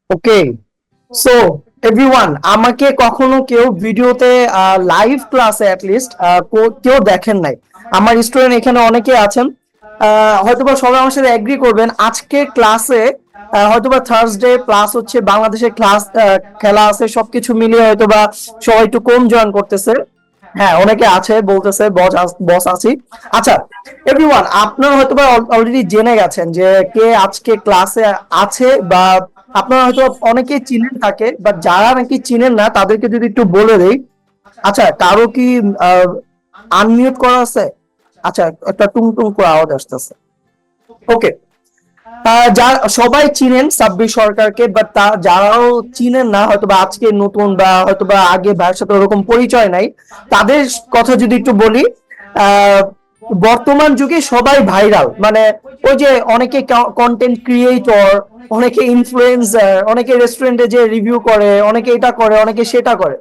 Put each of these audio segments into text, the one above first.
ওকে, so everyone, আমাকে কখনো কেউ ভিডিওতে লাইভ ক্লাসে অ্যাটলিস্ট কেউ দেখেন নাই। আমার স্টুডেন্ট এখানে অনেকে আছেন, হয়তোবা সবাই আমার সাথে এগ্রি করবেন। আজকে ক্লাসে হয়তোবা থার্সডে প্লাস হচ্ছে বাংলাদেশের ক্লাস খেলা আছে, সবকিছু মিলিয়ে হয়তোবা সবাই একটু কম জয়েন করতেছে। হ্যাঁ, অনেকে আছে বলতেছে বস আছি। আচ্ছা এভরিওয়ান, আপনারা হয়তোবা অলরেডি জেনে গেছেন যে কে আজকে ক্লাসে আছে, বা আপনারা হয়তো অনেকেই চিনেন থাকে, বা যারা নাকি চিনেন না তাদেরকে যদি একটু বলে দেই। আচ্ছা, কারো কি আনমিউট করা আছে? আচ্ছা, একটা টুং টুং করে আওয়াজ আসতেছে। ওকে, যা সবাই চিনেন সাব্বির সরকারকে, বাট যারাও চিনেন না, হয়তোবা আজকে নতুন বা হয়তোবা আগে ভাইয়ের সাথে ওরকম পরিচয় নাই, তাদের কথা যদি একটু বলি। আহ, বর্তমান যুগে সবাই ভাইরাল, মানে ওই যে অনেকে কন্টেন্ট ক্রিয়েটর, অনেকে ইনফ্লুয়েন্সার, অনেকে রেস্টুরেন্টে যে রিভিউ করে, অনেকে এটা করে, অনেকে সেটা করে।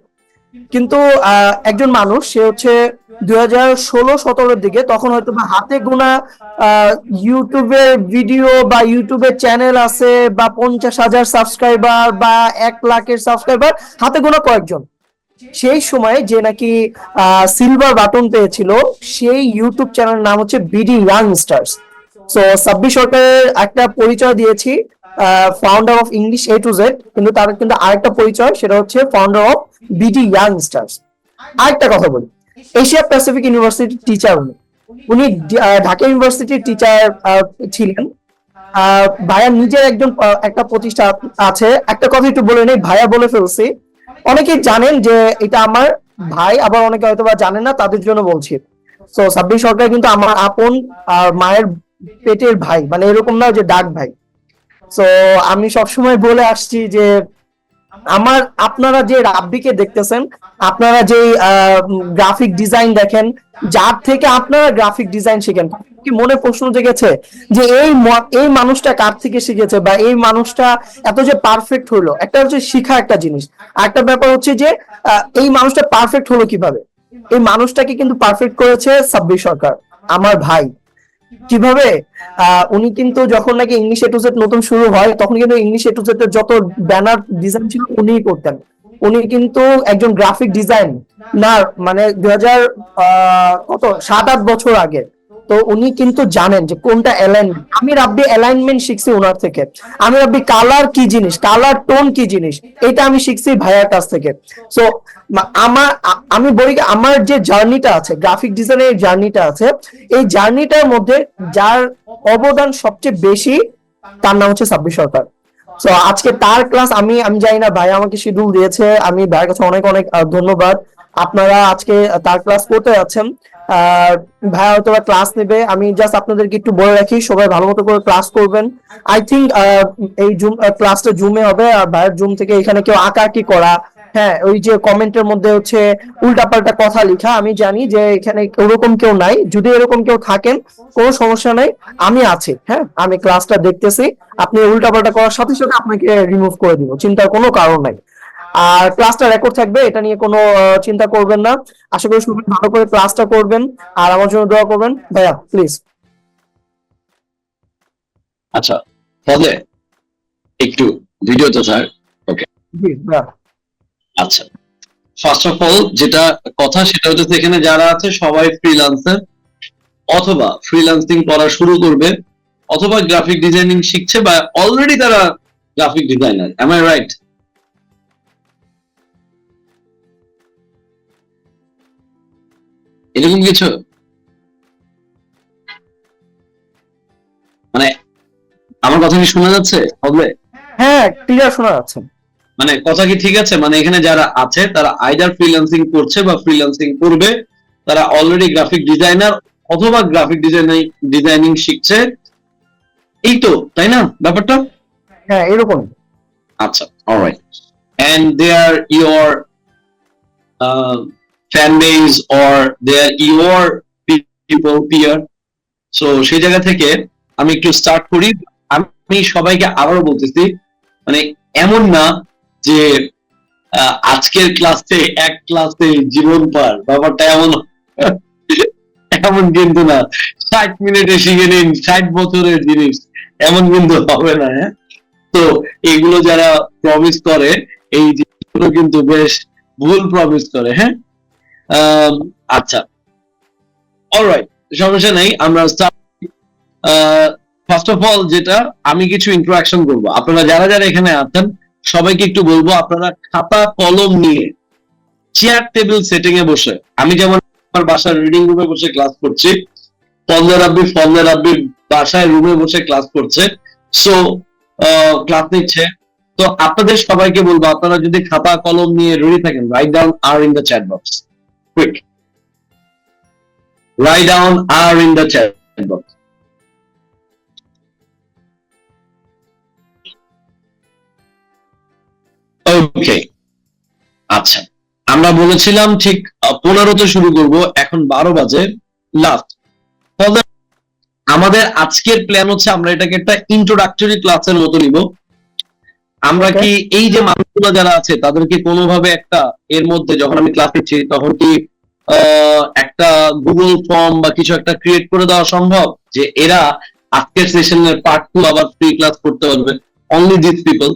কিন্তু একজন মানুষ, সে হচ্ছে 2016-17 দিকে, তখন হয়তো বা হাতে গোনা ইউটিউবের ভিডিও বা ইউটিউবের চ্যানেল আছে, বা 50,000 সাবস্ক্রাইবার বা 1 লাখের সাবস্ক্রাইবার হাতে গোনা কয়েকজন। সেই সময়ে যে নাকি সিলভার বাটন পেয়েছিল, সেই ইউটিউব চ্যানেলের নাম হচ্ছে BD young stars. So Sabbir সরকারের একটা পরিচয় দিয়েছি, founder of English A to Z, কিন্তু তার কিন্তু আরেকটা পরিচয়, সেটা হচ্ছে founder of BD young stars. আরেকটা কথা বলি, এশিয়া প্যাসিফিক ইউনিভার্সিটির টিচার উনি। উনি ঢাকা ইউনিভার্সিটির টিচার ছিলেন। ভাইয়া নিজের একজন একটা প্রতিষ্ঠান আছে। একটা কথা একটু বলে নেই, ভাইয়া বলে ফেলছি, অনেকেই জানেন যে এটা আমার ভাই, আবার অনেকে হয়তো বা জানেন না, তাদের জন্য বলছি। তো সাব্বির সরকার কিন্তু আমার আপন মায়ের পেটের ভাই, মানে এরকম না যে ডাক ভাই। তো আমি সবসময় বলে আসছি যে আমার, আপনারা যে রাব্বিকে দেখতেছেন, আপনারা যে গ্রাফিক ডিজাইন দেখেন, যার থেকে আপনারা গ্রাফিক ডিজাইন শিখেন, কি মনে প্রশ্ন জেগেছে যে এই মানুষটা কার থেকে শিখেছে, বা এই মানুষটা এত যে পারফেক্ট হলো? একটা হচ্ছে শিখা একটা জিনিস, আর একটা ব্যাপার হচ্ছে যে এই মানুষটা পারফেক্ট হলো কিভাবে। এই মানুষটাকে কিন্তু পারফেক্ট করেছে সাব্বির সরকার, আমার ভাই। কিভাবে? উনি কিন্তু যখন নাকি ইংলিশ এ টু জেড নতুন শুরু হয়, তখন কিন্তু ইংলিশ এ টু জেড এর যত ব্যানার ডিজাইন ছিল উনিই করতেন। উনি কিন্তু একজন গ্রাফিক ডিজাইন না, মানে 2000 কত 7-8 বছর আগে। তো উনি কিন্তু জানেন যে কোনটা অ্যালাইনমেন্ট। আমি রাব্বি অ্যালাইনমেন্ট শিখছি ওনার থেকে। আমি রাব্বি কালার কি জিনিস, কালার টোন কি জিনিস, এটা আমি শিখছি ভাইয়ার কাছ থেকে। সো আমি বলি কি, আমার যে জার্নিটা আছে, গ্রাফিক ডিজাইনের জার্নিটা আছে, এই জার্নিটার মধ্যে যার অবদান সবচেয়ে বেশি, তার নাম হচ্ছে সাব্বির সরকার। তো আজকে তার ক্লাস, আমি আমি জানি না, ভাই আমাকে শিডিউল দিয়েছে, আমি ভাইয়ের কাছে অনেক অনেক ধন্যবাদ। আপনারা আজকে তার ক্লাস করতে যাচ্ছেন। ভাইয়া হয়তো ক্লাস নেবে, আমি জাস্ট আপনাদেরকে একটু বলে রাখি, সবাই ভালো মতো করে ক্লাস করবেন। আই থিঙ্ক এই জুম ক্লাসটা জুমে হবে, আর ভাইয়ের জুম থেকে এখানে কেউ আঁকাআঁকি করা, হ্যাঁ ওই যে কমেন্টের মধ্যে হচ্ছে উল্টাপাল্টা কথা লিখা, আমি জানি যে এখানে ওরকম কেউ নাই। যদি এরকম কেউ থাকেন, কোনো সমস্যা নাই, আমি আছি। হ্যাঁ, আমি ক্লাসটা দেখতেছি, আপনি উল্টাপাল্টা করার সাথে সাথে আপনাকে রিমুভ করে দিব, চিন্তার কোনো কারণ নাই। আর ক্লাসটা রেকর্ড থাকবে, এটা নিয়ে কোনো চিন্তা করবেন না। আশা করি সবাই ভালো করে ক্লাসটা করবেন, আর আমার জন্য দোয়া করবেন। ভাইয়া প্লিজ। আচ্ছা, তাহলে একটু ভিডিওতে স্যার। ওকে, জি ভাইয়া। আচ্ছা, ফার্স্ট অফ অল যেটা কথা, সেটা হচ্ছে এখানে যারা আছে সবাই ফ্রিল্যান্সার, অথবা ফ্রিল্যান্সিং করা শুরু করবে, অথবা গ্রাফিক ডিজাইনিং শিখছে, বা অলরেডি তারা graphic designer. Am I right? এরকম কিছু, মানে আমার কথা কি শোনা যাচ্ছে? হবে? হ্যাঁ, ক্লিয়ার শোনা যাচ্ছে। মানে কথা কি ঠিক আছে? মানে এখানে যারা আছে তারা আইদার ফ্রিল্যান্সিং করছে বা ফ্রিল্যান্সিং করবে, তারা অলরেডি গ্রাফিক ডিজাইনার অথবা গ্রাফিক ডিজাইনিং শিখছে, এই তো, তাই না ব্যাপারটা? হ্যাঁ, এরকম। আচ্ছা, alright. And they are your fan base, or they are your people peer. So সেই জায়গা থেকে আমি একটু স্টার্ট করি। আমি সবাইকে আবারও বলতেছি, মানে এমন না যে আজকের ক্লাসে এক ক্লাসে জীবন পার, ব্যাপারটা এমন এমন কিন্তু না। 60 মিনিটে শিখে নিন 60 বছরের জিনিস, এমন কিন্তু হবে না। হ্যাঁ, তো এগুলো যারা প্রমিস করে এই জিনিসগুলো কিন্তু বেশ ভুল প্রমিস করে, হ্যাঁ। আচ্ছা, অলরাইট, সমস্যা নেই, আমরা ফার্স্ট অফ অল যেটা আমি কিছু ইন্টারাকশন করবো, আপনারা যারা যারা এখানে আছেন সবাইকে একটু বলবো আপনারা খাতা কলম নিয়ে চেয়ার টেবিল সেটিং এ বসে, আমি যেমন আমার বাসার রিডিং রুমে বসে ক্লাস করছি, ফজলে রাব্বির বাসায় রুমে বসে ক্লাস করছে, সো ক্লাস নিচ্ছে। তো আপনাদের সবাইকে বলবো আপনারা যদি খাতা কলম নিয়ে রেডি থাকেন, write down here in the chat box, quick, write down here in the chat box. Okay, আচ্ছা, আমরা বলেছিলাম ঠিক 15তে শুরু করব, এখন 12 বাজে লাস্ট। আমাদের আজকের প্ল্যান হচ্ছে আমরা এটাকে একটা ইন্ট্রোডাক্টরি ক্লাসের মতো নিব। আমরা কি এই যে মানুষগুলো যারা আছে তাদেরকে কোনোভাবে একটা এর মধ্যে যখন আমি ক্লাস নিচ্ছি তখন কি একটা গুগল ফর্ম বা কিছু একটা ক্রিয়েট করে দেওয়া সম্ভব যে এরা আজকের সেশনের পার্ট 2 আবার ফ্রি ক্লাস করতে পারবে, অনলি দিস পিপল,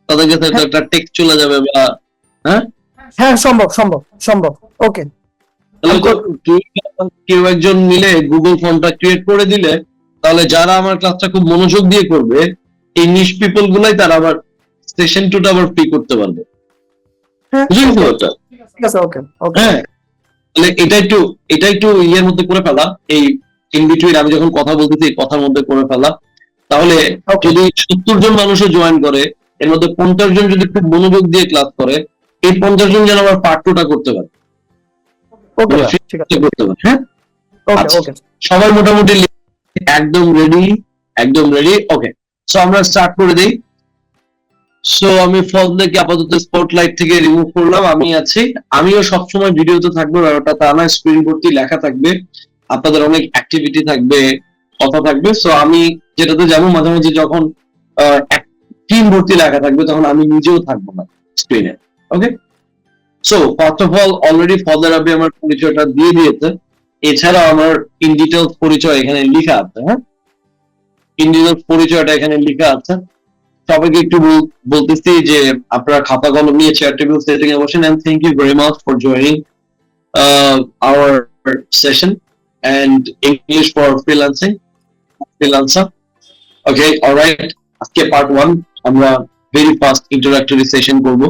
তাদের কাছে একটা টেক্সট চলে যাবে বা হ্যাঁ হ্যাঁ, সম্ভব সম্ভব সম্ভব। ওকে, কেউ একজন মিলে গুগল ফর্মটা ক্রিয়েট করে দিলে তাহলে যারা আমার ক্লাসটা খুব মনোযোগ দিয়ে করবে এই নিশ পিপল গুলাই তারা আবার সেশন 2টা আবার ফ্রি করতে পারবে, বুঝলি তো এটা? ঠিক আছে, ওকে ওকে। হ্যাঁ, তাহলে এটা একটু ইয়ের মধ্যে করে ফেলা, এই ইন বিটুইন আমি যখন কথা বলতেছি এই কথার মধ্যে করে ফেলা, তাহলে যদি 70 জন মানুষও জয়েন করে এর মধ্যে 50 জন যদি খুব মনোযোগ দিয়ে ক্লাস করে, এই 50 জন যেন আবার পার্ট 2টা করতে পারে। ওকে, ঠিক আছে, হ্যাঁ, ওকে ওকে। সবাই মোটামুটি একদম রেডি, একদম রেডি। ওকে, সো আমরা স্টার্ট করে দেই। সো আমি ফজলেকে আপাতত স্পটলাইট থেকে রিমুভ করলাম, আমি আছি, আমিও সবসময় ভিডিওতে থাকবো, ব্যাপারটা তা না, স্ক্রিন ভর্তি লেখা থাকবে, আপনাদের অনেক অ্যাক্টিভিটি থাকবে, কথা থাকবে। সো আমি যেটাতে যাবো মাঝে মাঝে যখন টিম ভর্তি লেখা থাকবে তখন আমি নিজেও থাকবো না স্ক্রিনে। Okay, so first of all already Fazle Rabbi আমার পরিচয়টা দিয়ে দিয়েছে, এছাড়া আমার ইন ডিটেলস পরিচয় এখানে লেখা আছে, হ্যাঁ, ইন ডিটেলস পরিচয়টা এখানে লেখা আছে। সবাইকে একটু বলতেছি যে আপনারা খাতা কলম নিয়ে চেয়ার টেবিল সেটিং এ বসেন, and thank you very much for joining our session and English for freelancer. Okay, alright, আজকে পার্ট 1 আমরা ভেরি ফাস্ট ইন্ট্রোডাক্টরি সেশন করব।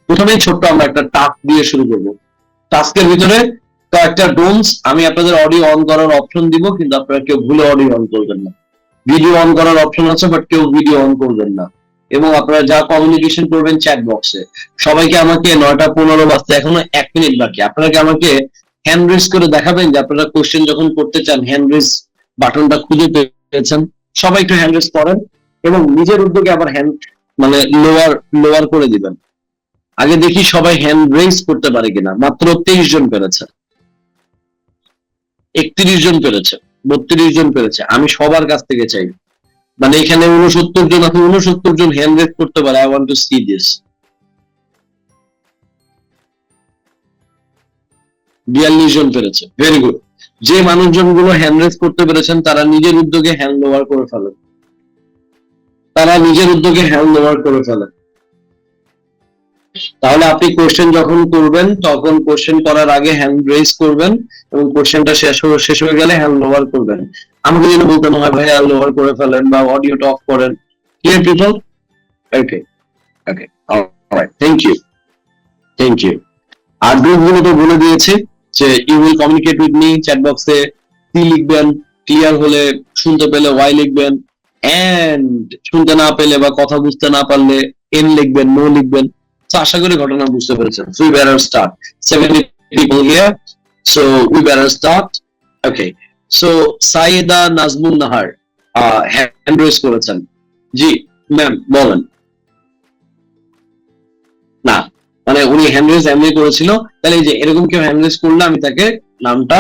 প্রথমেই ছোট্ট আমরা একটা টাস্ক দিয়ে শুরু করব। টাস্কের ভিতরে কয়েকটা ডোন্টস, আমি আপনাদের অডিও অন করার অপশন দিব, কিন্তু আপনারা কেউ ভুলে অডিও অন করবেন না। ভিডিও অন করার অপশন আছে বাট কেউ ভিডিও অন করবেন না, এবং আপনারা যা কমিউনিকেশন করবেন চ্যাট বক্সে। সবাইকে আমাকে 9:15 বাজতে এখনো 1 মিনিট বাকি, আপনারা কি আমাকে হ্যান্ড রেজ করে দেখাবেন যে আপনারা কোশ্চেন যখন করতে চান হ্যান্ড রেজ বাটনটা খুঁজে পেয়েছেন? সবাই একটু হ্যান্ড রেজ করেন এবং নিজের উদ্যোগে আবার হ্যান্ড মানে লোয়ার করে দিবেন। আগে দেখি সবাই হ্যান্ড রেজ করতে পারে কিনা। মাত্র 23 জন পেরেছে, 31 জন পেরেছে, 32 জন পেরেছে। আমি সবার কাছ থেকে চাই, মানে এখানে 69 জন আছে, 69 জন হ্যান্ড রেজ করতে পারে। I want to C this. 42 জন পেরেছে, ভেরি গুড। যে মানুষজন গুলো হ্যান্ড রেজ করতে পেরেছেন তারা নিজের উদ্যোগে হ্যান্ড লোয়ার করে ফেলেন, তাহলে আপনি কোশ্চেন যখন করবেন তখন কোশ্চেন করার আগে হ্যান্ড রেজ করবেন এবং কোশ্চেনটা শেষ হয়ে গেলে হ্যান্ড লোয়ার করবেন। আমাকে যেন বলতে না হয় ভাই হ্যান্ড লোয়ার করে ফেলেন বা অডিওটা অফ করেন। Clear people? Okay okay, alright, thank you. আর গ্রুপগুলো তো বলে দিয়েছি যে you will communicate with me chat বক্সে, সি লিখবেন, ক্লিয়ার হলে শুনতে পেলে ওয়াই লিখবেন, এন্ড শুনতে না পেলে বা কথা বুঝতে না পারলে এন লিখবেন, নো লিখবেন। তো আশা করি ঘটনা বুঝতে পেরেছেন। So we better start. 70 people here, so we better start. Okay, so Syeda Najmun Nahar hand raise করেছেন। জি ম্যাম বলেন। না, মানে উনি হ্যান্ড রেজ এমনি করেছিল, তাহলে এই যে এরকম কেউ হ্যান্ড রেজ করলে আমি তাকে নামটা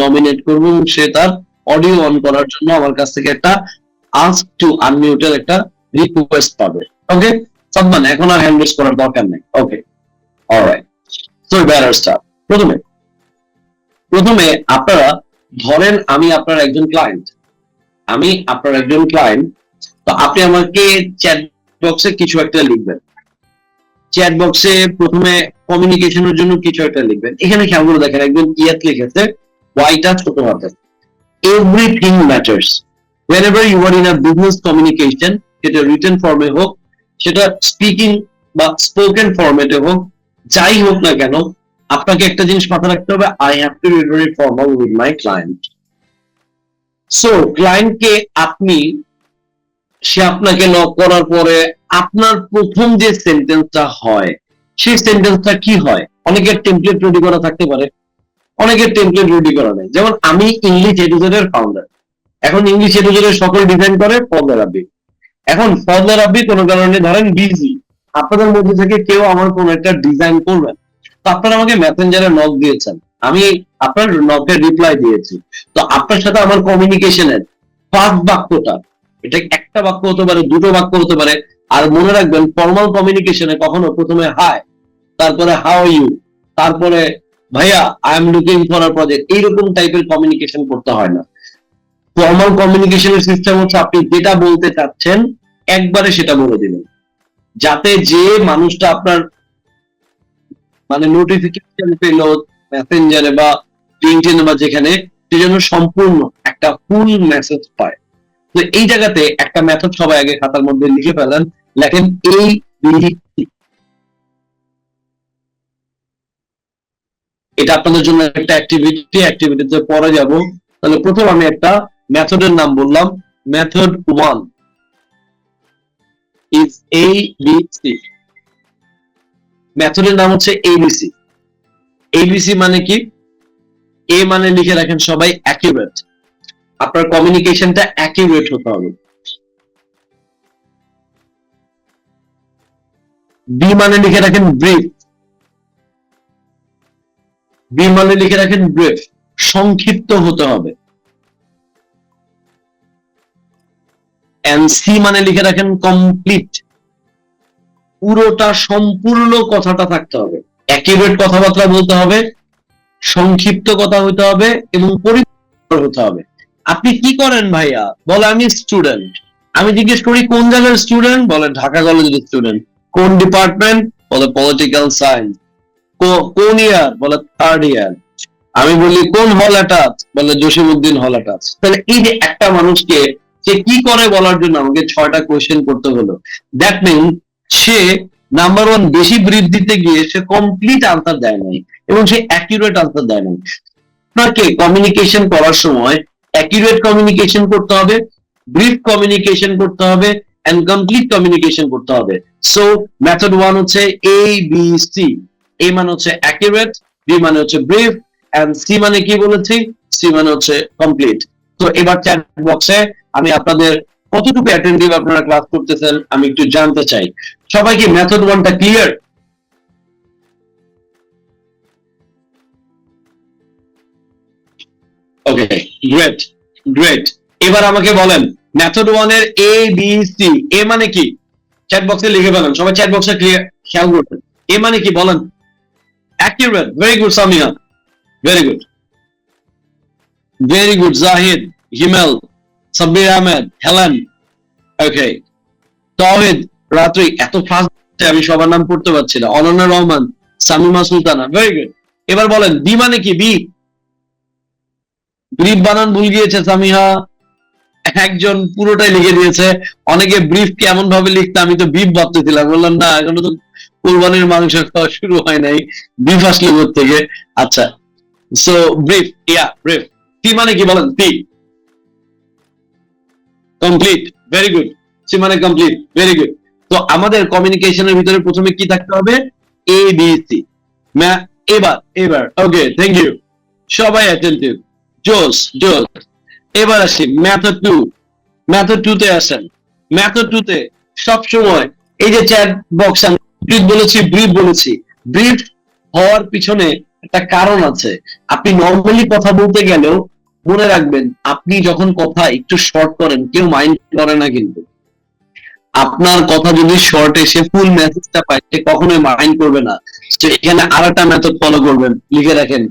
নমিনেট করবো এবং সে তার অডিও অন করার জন্য আমার কাছ থেকে একটা আস্ক টু আনমিউট এর একটা রিকোয়েস্ট পাবে। ওকে, সাদমান এখন আর হ্যান্ড রেজ করার দরকার নেই। Okay, alright, so we better start. প্রথমে আপনারা ধরেন আমি আপনার একজন ক্লায়েন্ট, তো আপনি আমাকে চ্যাট বক্সে কিছু একটা লিখবেন, চ্যাট বক্সে প্রথমে কমিউনিকেশনের জন্য কিছু একটা লিখবেন। এখানে খেয়াল করে দেখেন একদম ইয়াত লিখেছে ওয়াইটা ছোট হাতে, everything matters whenever you are in a business communication, সেটা রিটেন ফর্মে হোক, সেটা স্পিকিং বা স্পোকেন ফরম্যাটে হোক, যাই হোক না কেন, আপনাকে একটা জিনিস মাথায় রাখতে হবে, I have to be very formal with my client. So ক্লায়েন্টকে আপনি, সে আপনাকে নক করার পরে আপনার প্রথম যে সেন্টেন্সটা হয়, সেই সেন্টেন্সটা কি হয়? অনেকের টেমপ্লেট রেডি করা থাকতে পারে, অনেকের টেমপ্লেট রেডি করা নেই। যেমন আমি ইংলিশ এডুকেটর ফাউন্ডার, এখন ইংলিশ এডুকেটর সকল ডিজাইন করে ফজলে রাব্বি। এখন ফজলে রাব্বি কোনো কারণে ধরেন বিজি, আপনাদের মধ্যে থেকে কেউ আমার কোন একটা ডিজাইন করবেন, তো আপনারা আমাকে মেসেঞ্জারে নক দিয়েছেন, আমি আপনার নকের রিপ্লাই দিয়েছি। তো আপনার সাথে আমার কমিউনিকেশনের ফার্স্ট বাক্যটা, এটা একটা বাক্য হতে পারে, দুটো বাক্য হতে পারে। আর মনে রাখবেন ফর্মাল কমিউনিকেশনে কখনো প্রথমে হাই, তারপরে হাউ ইউ, তারপরে ভাইয়া I am looking for a project, এইরকম টাইপের কমিউনিকেশন করতে হয় না। ফর্মাল কমিউনিকেশনের সিস্টেম হচ্ছে আপনি যেটা বলতে চাচ্ছেন একবারে সেটা বলে দিবেন, যাতে যে মানুষটা আপনার মানে নোটিফিকেশন পেল মেসেঞ্জারে বা লিঙ্কডইনে বা যেখানে, সে যেন সম্পূর্ণ একটা ফুল মেসেজ পায়। তো এই জায়গাতে একটা মেথড সবাই আগে খাতার মধ্যে লিখে ফেলেন, লেখেন এই এটা আপনাদের জন্য একটা অ্যাক্টিভিটিতে পরে যাব। তাহলে প্রথম আমি একটা মেথডের নাম বললাম, মেথড 1 ইজ ABC। মেথডের নাম হচ্ছে ABC। ABC মানে কি? এ মানে লিখে রাখেন সবাই অ্যাকিউরেট, আপনার কমিউনিকেশনটা অ্যাকিউরেট হতে হবে। বি মানে লিখে রাখেন ব্রিফ, বি মানে লিখে রাখেন ব্রিফ, সংক্ষিপ্ত হতে হবে। এন্ড সি মানে লিখে রাখেন কমপ্লিট, পুরোটা সম্পূর্ণ কথাটা থাকতে হবে। অ্যাকিউরেট কথাবার্তা বলতে হবে, সংক্ষিপ্ত কথা হতে হবে এবং পরিষ্কার হতে হবে। আপনি কি করেন ভাইয়া? বলে আমি স্টুডেন্ট। আমি জিজ্ঞেস করি কোন জায়গার স্টুডেন্ট? বলে ঢাকা কলেজের স্টুডেন্ট। কোন ডিপার্টমেন্ট? বলে পলিটিক্যাল সায়েন্স। কোন ইয়ার? বলে থার্ড ইয়ার। আমি বলি কোন হল অ্যাটাচ? বলে জসিমউদ্দিন হল অ্যাটাচ। তাহলে এই যে একটা মানুষকে সে কি করে বলার জন্য আমাকে 6টা কোয়েশ্চেন করতে হলো, দ্যাট মিন সে নাম্বার 1 বেশি ব্রিফ দিতে গিয়ে সে কমপ্লিট আনসার দেয় নাই এবং সে অ্যাকিউরেট আনসার দেয় নাই। আপনাকে কমিউনিকেশন করার সময় অ্যাকিউরেট কমিউনিকেশন করতে হবে, ব্রিফ কমিউনিকেশন করতে হবে এন্ড কমপ্লিট কমিউনিকেশন করতে হবে। সো মেথড 1 হচ্ছে ABC। এ মানে হচ্ছে অ্যাকিউরেট, বি মানে হচ্ছে ব্রিফ, এন্ড সি মানে কি বলেছি? সি মানে হচ্ছে কমপ্লিট। তো এবার চ্যাট বক্সে আমি আপনাদের কতটুকু অ্যাটেন্টিভ আপনারা ক্লাস করতেছেন আমি একটু জানতে চাই। সবাই কি মেথড 1টা ক্লিয়ার? ওকে, গ্রেট গ্রেট। এবার আমাকে বলেন মেথড 1 এর ABC। এ মানে কি? চ্যাট বক্সে লিখে ফেলেন, সবাই চ্যাট বক্সে খেয়াল করবেন। এ মানে কি বলেন? Accurate. Very good Samia, very good, very good Zahid, Himel, Sabbir Ahmed, Helen. Okay, Tawhid, Ratri. এত ফাস্ট আমি সবার নাম পড়তে পারছি না। Ananya Rahman, Samima Sultana, very good. এবার বলেন বি মানে কি? বি, ব্রিফ বানান ভুল গিয়েছে সামিহা, একজন পুরোটাই লিখে দিয়েছে। অনেকে ব্রিফ কেমন ভাবে লিখতে, আমি তো বিফ ভাবতেছিলাম, বললাম না এখনো তো কুরবানির মাংস খাওয়া শুরু হয় নাই, বিফ আসলে কোথা থেকে? আচ্ছা, so brief, yeah brief. P মানে কি বলেন? P, complete. Very good. C মানে কমপ্লিট। Very good. তো আমাদের কমিউনিকেশনের ভিতরে প্রথমে কি থাকতে হবে? ABC। এবার এবার ওকে, থ্যাংক ইউ, সবাই অ্যাটেন্টিভ, জোস জোস। এবার আসি মেথড 2। মেথড 2 তে আসেন। মেথড 2 তে সবসময় এই যে চ্যাট বক্স আমি ব্রিফ বলেছি, ব্রিফ বলেছি, ব্রিফ হওয়ার পিছনে একটা কারণ আছে। আপনি নর্মালি কথা বলতে গেলেও মনে রাখবেন, আপনি যখন কথা একটু শর্ট করেন কেউ মাইন্ড করে না, কিন্তু আপনার কথা যদি শর্ট এসে ফুল মেসেজটা পায় সে কখনোই মাইন্ড করবে না। তো এখানে আরেকটা মেথড ফলো করবেন, লিখে রাখেন।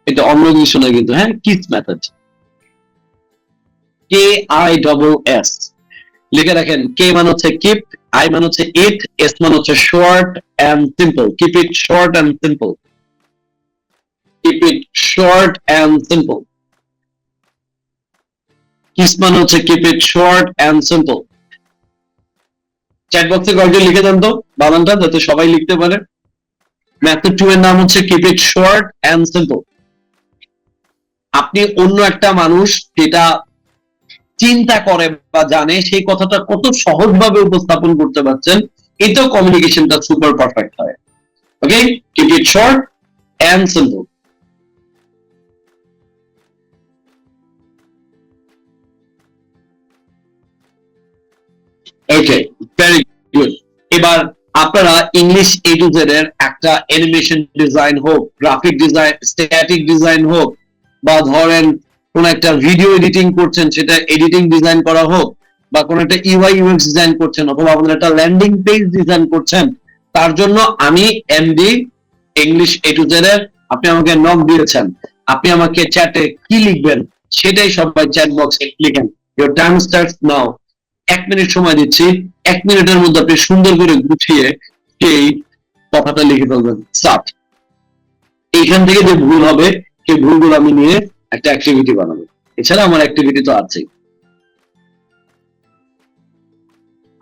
এটা অন্য কিছু না কিন্তু, হ্যাঁ, কিস মেথড, KISS। লিখে রাখেন কে মানে হচ্ছে কিপ, আই মানে হচ্ছে ইট, এস মানে হচ্ছে short and simple. Keep it short and simple, keep it short and simple. KISS মানে হচ্ছে keep it short and simple. Chat বক্সে কয়েকজন লিখে দেন তো বানানটা, যাতে সবাই লিখতে পারে। মেথড 2 এর নাম হচ্ছে keep it short and simple. আপনি অন্য একটা মানুষ যেটা চিন্তা করে বা জানে সেই কথাটা কত সহজভাবে উপস্থাপন করতে পারছেন, এতেও কমিউনিকেশনটা সুপার পারফেক্ট হয়। Okay, keep it short and simple. Okay, very good. এবার আপনারা ইংলিশ এ টু জেড এর একটা অ্যানিমেশন ডিজাইন হোক, গ্রাফিক ডিজাইন, স্ট্যাটিক ডিজাইন হোক, বা ধরেন কোন একটা ভিডিও এডিটিং করছেন সেটা এডিটিং ডিজাইন করা হোক, বা কোন একটা ইউআই ইউএক্স ডিজাইন করছেন, অথবা আপনারা একটা ল্যান্ডিং পেজ ডিজাইন করছেন, তার জন্য আমি MD English A to Z এর, আপনি আমাকে নক দিয়েছেন, আপনি আমাকে চ্যাটে কি লিখবেন সেটাই সবাই চ্যাট বক্সে লিখেন। Your time starts now. 1 minute সময় দিচ্ছি, 1 মিনিটের মধ্যে আপনি সুন্দর করে গুছিয়ে সেই কথাটা লিখে ফেলবেন। স্টার্ট। এইখান থেকে যে ভুল হবে সেই ভুলগুলো আমি নিয়ে একটা অ্যাক্টিভিটি বানাবো। এছাড়া আমার অ্যাক্টিভিটি তো আছেই।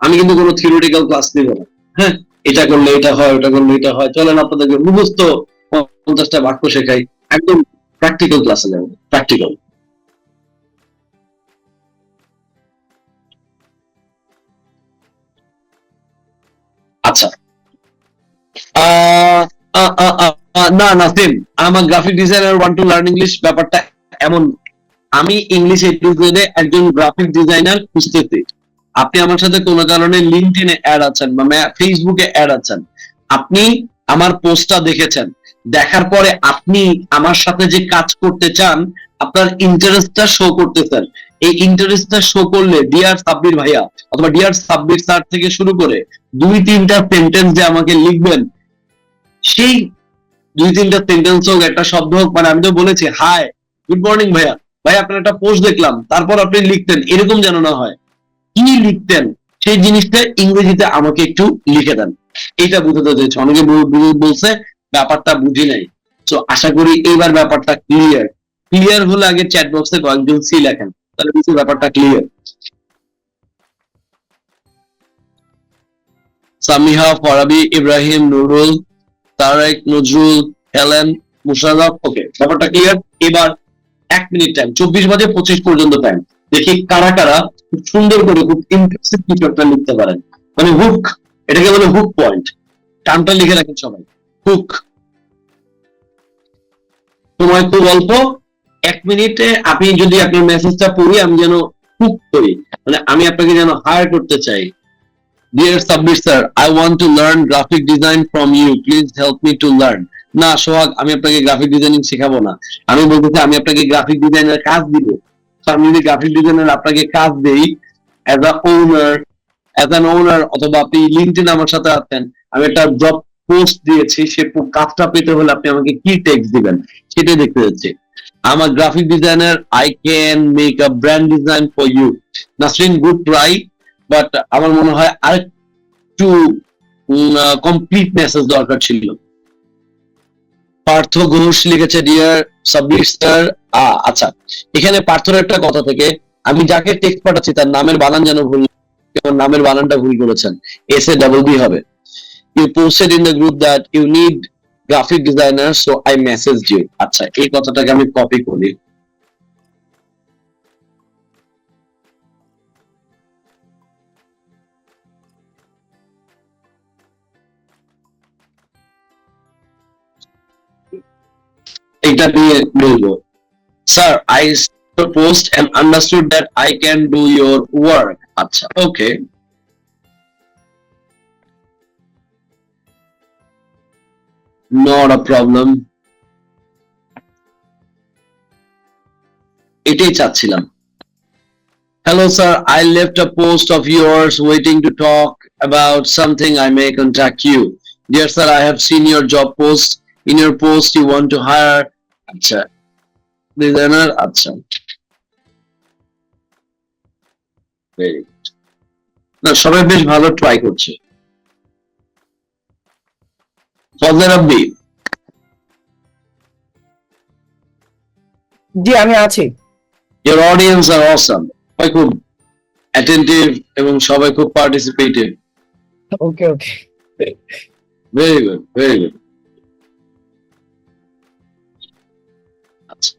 আমি কিন্তু কোনো থিওরিটিক্যাল ক্লাস নিব না। হ্যাঁ, এটা করলে এটা হয়, ওটা করলে এটা হয়, চলেন আপনাদেরকে মুখস্থ 50টা বাক্য শেখাই। একদম প্র্যাকটিক্যাল ক্লাসে যাবো, প্র্যাকটিক্যাল। আচ্ছা, না নাসিম, আমার graphic designer want to learn English ব্যাপারটা এমন। আমি ইংলিশ এডুকেশনে একজন গ্রাফিক ডিজাইনার খুঁজতেছি। আপনি আমার সাথে কোনো কারণে লিঙ্কডইনে অ্যাড আছেন বা ফেসবুকে অ্যাড আছেন, আপনি আমার পোস্টটা দেখেছেন, দেখার পরে আপনি আমার সাথে যে কাজ করতে চান, আপনার ইন্টারেস্টটা শো করতেছেন। এই ইন্টারেস্টটা শো করলে ডিয়ার সাব্বির ভাইয়া অথবা ডিয়ার সাব্বির স্যার থেকে শুরু করে 2-3টা সেন্টেন্স যে আমাকে লিখবেন, সেই 2-3টা সেন্টেন্স হোক, একটা শব্দ হোক, মানে আমি তো বলেছি হাই, গুড মর্নিং ভাইয়া, ভাই আপনার একটা পোস্ট দেখলাম, তারপর আপনি লিখতেন, এরকম যেন না হয়। কি লিখতেন সেই জিনিসটা ইংরেজিতে আমাকে একটু লিখে দেন। এটা বুঝতে চাইছে, অনেকে বলছে ব্যাপারটা বুঝি নাই। তো আশা করি এইবার ব্যাপারটা ক্লিয়ার। ক্লিয়ার হলে আগে চ্যাট বক্সে কয়েকজন সি লেখেন, তাহলে বুঝি ব্যাপারটা ক্লিয়ার। সামিহা, ফরাবি, ইব্রাহিম, নুরুল, তারেক, নজরুল, হেলেন, মুশাররফ। ওকে, ব্যাপারটা ক্লিয়ার। এবার 1 মিনিট টাইম, 24 বাজে 25 পর্যন্ত টাইম। দেখি কারা কারা খুব সুন্দর করে, খুব ইমপ্রেসিভ কিছু একটা লিখতে পারেন, মানে হুক, এটাকে বলে হুক পয়েন্ট। টার্মটা লিখে রাখেন সবাই, হুক। সময় খুব অল্প, 1 মিনিটে আপনি যদি আপনার মেসেজটা পড়ি, আমি যেন হুক করি, মানে আমি আপনাকে যেন হায়ার করতে চাই। Dear Sabbir sir, I want to learn graphic design from you. Please help me to learn. না সোহাগ, আমি আপনাকে গ্রাফিক ডিজাইনিং শেখাবো না। আমি বলতেছি আমি আপনাকে গ্রাফিক ডিজাইনের কাজ দিব। তো আমি যদি গ্রাফিক ডিজাইনার আপনাকে কাজ দেই, as a owner, as an owner, অথবা আপনি লিঙ্কডইন আমার সাথে আছেন, আমি একটা জব পোস্ট দিয়েছি, সে কাজটা পেতে হলে আপনি আমাকে কি টেক্সট দিবেন সেটাই দেখতে যাচ্ছি। আমার graphic designer, I can make a brand design for you. Nasrin, good try, but আমার মনে হয় আরেকটু কমপ্লিট মেসেজ দরকার ছিল। পার্থ ঘোষ লিখেছে ডিয়ার সাব্বির স্যার। আচ্ছা, এখানে পার্থর একটা কথা থেকে, আমি যাকে টেক্সট পাঠাচ্ছি তার নামের বানান যেন ভুল, নামের বানানটা ভুল করেছেন, এস এ ডাবল বি হবে। You posted in the group that you need graphic designer, so I message you. আচ্ছা, এই কথাটাকে আমি কপি করি। এটা দিয়ে বলবো, sir I post and understood that I can do your work. আচ্ছা, ওকে, not a problem. এটাই চাচ্ছিলাম। Hello sir, I left a post of yours waiting to talk about something. I may contact you. Dear sir, I have seen your job post. In your post you want to hire আচ্ছা designer. আচ্ছা, very good. না, সবাই বেশ ভালো try করছে। ফজলে রাব্বি, জি আমি আছি। your audience are awesome, সবাই খুব অ্যাটেন্টিভ এবং সবাই খুব participative. Okay okay. Very good, very good. আচ্ছা,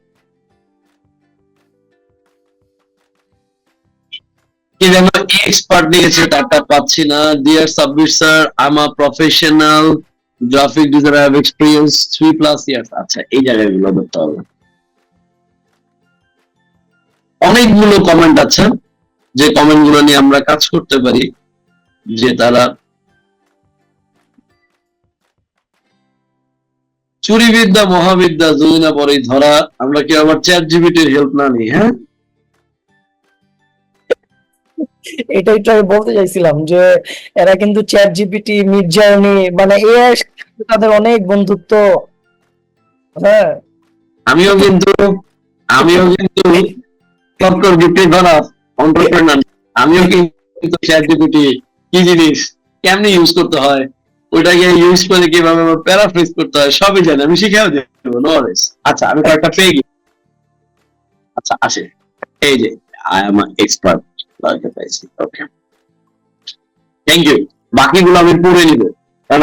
কি যেন এক্সপার্ট লিখেছে, তারটা পাচ্ছি না। Dear Sabbir sir, I am a professional graphic designer, have experience 3+ years. আচ্ছা, এই জায়গাগুলো ধরতে হবে। অনেকগুলো কমেন্ট আছে, যে কমেন্ট গুলো নিয়ে আমরা কাজ করতে পারি, যে তারা চুরিবিদ্যা মহাবিদ্যা যদি না পরে ধরা, আমরা কি আবার চ্যাট জিপিটির হেল্প না নিই? হ্যাঁ, এটাই তো আমি বলতে চাইছিলাম যে এরা কিন্তু চ্যাট জিপিটি, মিড জার্নি মানে এআই তাদের অনেক বন্ধুত্ব। হ্যাঁ আমিও কিন্তু ডক্টর বিক্রি করা এন্টারপ্রেনার। আমিও কিন্তু চ্যাট জিপিটি কি জিনিস, কেমনে ইউজ করতে হয়, ওইটাকে ইউজ করে কিভাবে প্যারাফ্রেজ করতে হয় সবই জানি, আমি শিখেও দেবো, নো ওয়ারিস। আচ্ছা, আমি কয়েকটা পেয়ে গেছি। আচ্ছা, আসে, এই যে আই এম এক্সপার্ট পাইছি। ওকে, থ্যাংক ইউ। বাকিগুলো আমি পড়ে নিব, কারণ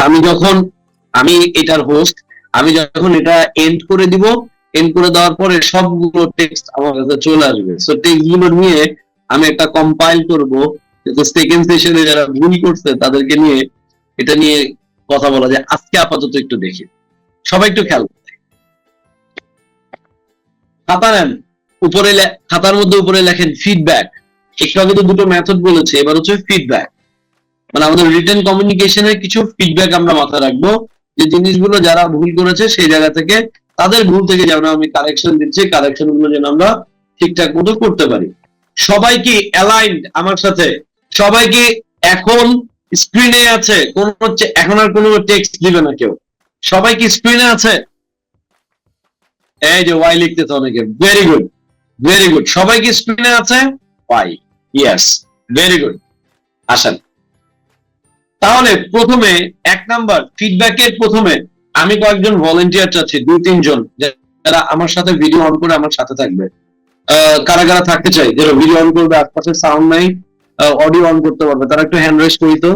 আমি এটার হোস্ট, আমি যখন এটা এন্ড করে দিব, এন্ড করে দেওয়ার পরে সবগুলো টেক্সট আমার কাছে চলে আসবে। সো টেক্সট গুলো নিয়ে আমি একটা কম্পাইল করব, যাতে সেকেন্ড সেশনে যারা ভুল করছে তাদেরকে নিয়ে এটা নিয়ে কথা বলা যায়। আজকে আপাতত একটু দেখি, সবাই একটু খেয়াল করতে। খাতা নেন, খাতার মধ্যে উপরে লেখেন ফিডব্যাক। একটু আগে তো দুটো মেথড বলেছে, এবার হচ্ছে ফিডব্যাক। মানে আমাদের রিটেন কমিউনিকেশনের কিছু ফিডব্যাক আমরা মাথায় রাখবো, যে জিনিসগুলো যারা ভুল করেছে সেই জায়গা থেকে, তাদের ভুল থেকে যেন আমি কারেকশন দিচ্ছি, কারেকশন গুলো যেন আমরা ঠিকঠাক মতো করতে পারি। সবাই কি অ্যালাইন্ড আমার সাথে? সবাই কি এখন স্ক্রিনে আছে? কোন হচ্ছে এখন আর কোনো টেক্সট দিবে না কেউ? সবাই কি স্ক্রিনে আছে? এই যে ওয়াই লিখতেছে অনেকে, ভেরি গুড, ভেরি গুড। সবাই কি স্ক্রিনে আছে? Why, yes, very good. আসেন তাহলে প্রথমে 1 নাম্বার ফিডব্যাকের প্রথমে আমি কয়েকজন ভলেন্টিয়ার চাচ্ছি, 2-3 জন, যারা আমার সাথে ভিডিও অন করে আমার সাথে থাকবে। কারা কারা থাকতে চাই, যারা ভিডিও অন করবে, আশপাশে সাউন্ড নাই, অডিও অন করতে পারবে, তারা একটু হ্যান্ড রেজ করি তো।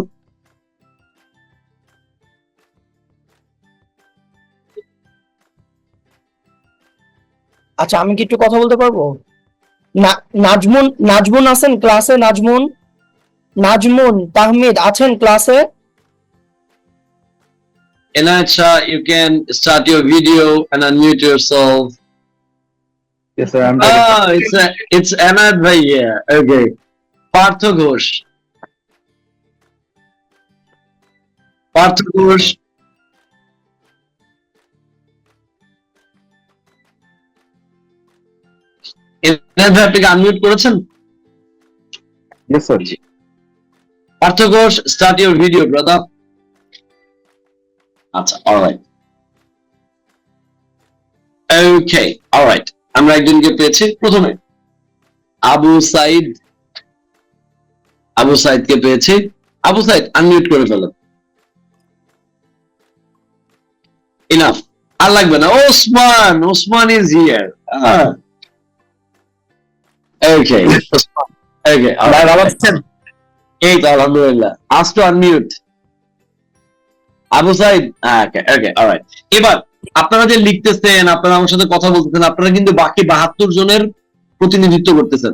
আচ্ছা, আমি কি একটু কথা বলতে পারবো? নাজমুন আছেন ক্লাসে? নাজমুন তাহমিদ আছেন ক্লাসে? Enayat Shah, you can start your video and unmute yourself. Yes, sir. I'm ready. It's Anad bhai here. Okay. Partho Ghosh. Partho Ghosh. Enayet ভাই, আপনি আনমিউট করেছেন? Yes, sir. Partha Ghosh, start your video brother. আচ্ছা, অলরাইট, ওকে, alright. আমরা একজনকে পেয়েছি। প্রথমে আবু সাইদকে পেয়েছি। Abu Saeed, unmute করে ফেলেন। ইনাফ, আর লাগবে না। Osman is here. Okay, okay, ভাই ভালো আছেন? এই তো আলহামদুলিল্লাহ। Ask to unmute Abu Sayeed. Okay, okay, alright. এবার আপনারা যে লিখতেছেন, আপনারা আমার সাথে কথা বলতেছেন, আপনারা কিন্তু বাকি 72 জনের প্রতিনিধিত্ব করতেছেন।